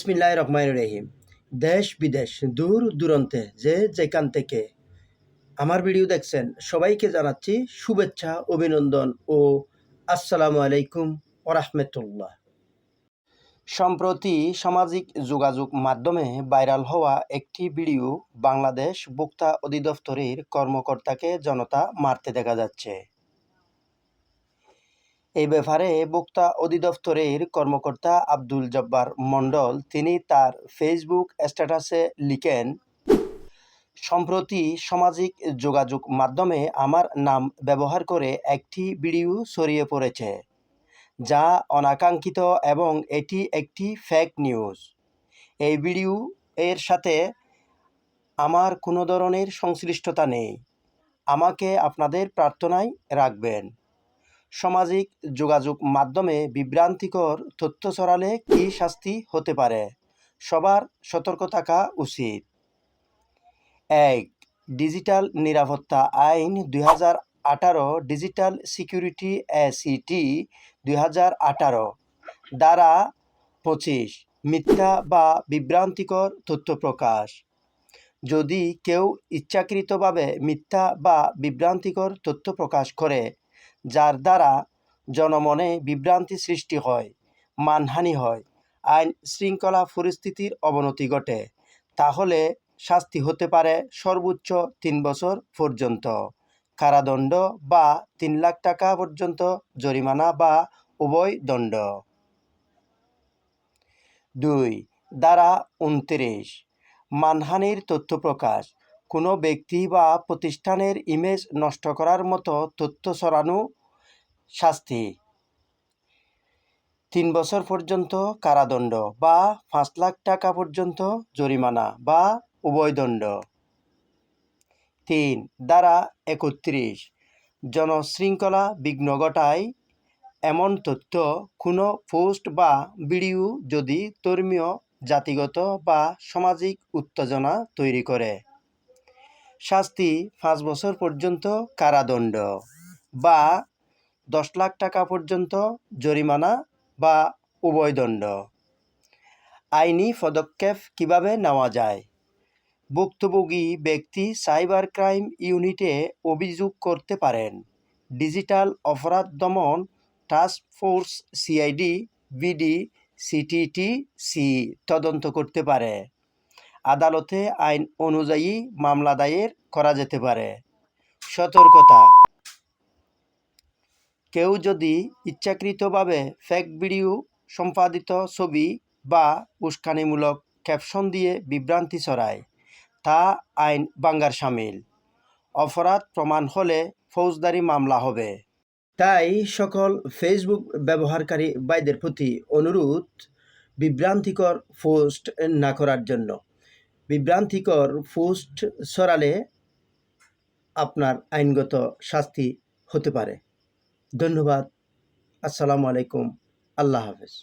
বিসমিল্লাহির রহমানির রহিম। দেশ বিদেশ দূর দূরান্তে যে যেখান থেকে আমার ভিডিও দেখছেন সবাইকে জানাচ্ছি শুভেচ্ছা, অভিনন্দন ও আসসালামু আলাইকুম ওয়া রাহমাতুল্লাহ। সম্প্রতি সামাজিক যোগাযোগ মাধ্যমে ভাইরাল হওয়া একটি ভিডিও বাংলাদেশ ভোক্তা অধিদপ্তরের কর্মকর্তাকে জনতা মারতে দেখা যাচ্ছে। এই ব্যাপারে ভোক্তা অধিদপ্তরের কর্মকর্তা আব্দুল জব্বার মণ্ডল তিনি তার ফেসবুক স্ট্যাটাসে লিখেন, সম্প্রতি সামাজিক যোগাযোগ মাধ্যমে আমার নাম ব্যবহার করে একটি ভিডিও ছড়িয়ে পড়েছে, যা অনাকাঙ্ক্ষিত এবং এটি একটি ফেক নিউজ। এই ভিডিও এর সাথে আমার কোনো ধরনের সংশ্লিষ্টতা নেই। আমাকে আপনাদের প্রার্থনায় রাখবেন। সামাজিক যোগাযোগ মাধ্যমে বিভ্রান্তিকর তথ্য ছড়ালে কী শাস্তি হতে পারে? সবার সতর্ক থাকা উচিত। ১. ডিজিটাল নিরাপত্তা আইন ২০১৮, ডিজিটাল সিকিউরিটি ACT ২০১৮ ধারা ২৫, মিথ্যা বা বিভ্রান্তিকর তথ্য প্রকাশ। যদি কেউ ইচ্ছাকৃতভাবে মিথ্যা বা বিভ্রান্তিকর তথ্য প্রকাশ করে, যার দ্বারা জনমনে বিভ্রান্তি সৃষ্টি হয়, মানহানি হয়, আইন শৃঙ্খলা পরিস্থিতির অবনতি ঘটে, তাহলে শাস্তি হতে পারে সর্বোচ্চ ৩ বছর পর্যন্ত কারাদণ্ড বা ৩ লাখ টাকা পর্যন্ত জরিমানা বা উভয় দণ্ড। ২. ধারা ২৯, মানহানির তথ্য প্রকাশ। কোনো ব্যক্তি বা প্রতিষ্ঠানের ইমেজ নষ্ট করার মতো তথ্য ছড়ানো, শাস্তি ৩ বছর পর্যন্ত কারাদণ্ড বা ৫ লাখ টাকা পর্যন্ত জরিমানা বা উভয় দণ্ড। ৩. ধারা ৩১, জনশৃঙ্খলা বিঘ্ন ঘটায় এমন তথ্য, কোনো পোস্ট বা ভিডিও যদি ধর্মীয়, জাতিগত বা সামাজিক উত্তেজনা তৈরি করে, শাস্তি ৫ বছর পর্যন্ত কারাদণ্ড বা ১০ লাখ টাকা পর্যন্ত জরিমানা বা উভয় দণ্ড। আইনি পদক্ষেপ কিভাবে নেওয়া যায়? ভুক্তভোগী ব্যক্তি সাইবার ক্রাইম ইউনিটে অভিযোগ করতে পারেন। ডিজিটাল অপরাধ দমন task force CID, BD, CTTC তদন্ত করতে পারে। আদালতে আইন অনুযায়ী মামলা দায়ের করা যেতে পারে। সতর্কতা: কেউ যদি ইচ্ছাকৃতভাবে ফেক ভিডিও, সম্পাদিত ছবি বা উস্কানিমূলক ক্যাপশন দিয়ে বিভ্রান্তি ছড়ায়, তা আইন ভাঙার শামিল। অপরাধ প্রমাণ হলে ফৌজদারি মামলা হবে। তাই সকল ফেসবুক ব্যবহারকারী ভাইদের প্রতি অনুরোধ, বিভ্রান্তিকর পোস্ট না করার জন্য। বিভ্রান্তিকর পোস্ট ছড়ালে আপনার আইনগত শাস্তি হতে পারে। ধন্যবাদ। আসসালামু আলাইকুম। আল্লাহ হাফেজ।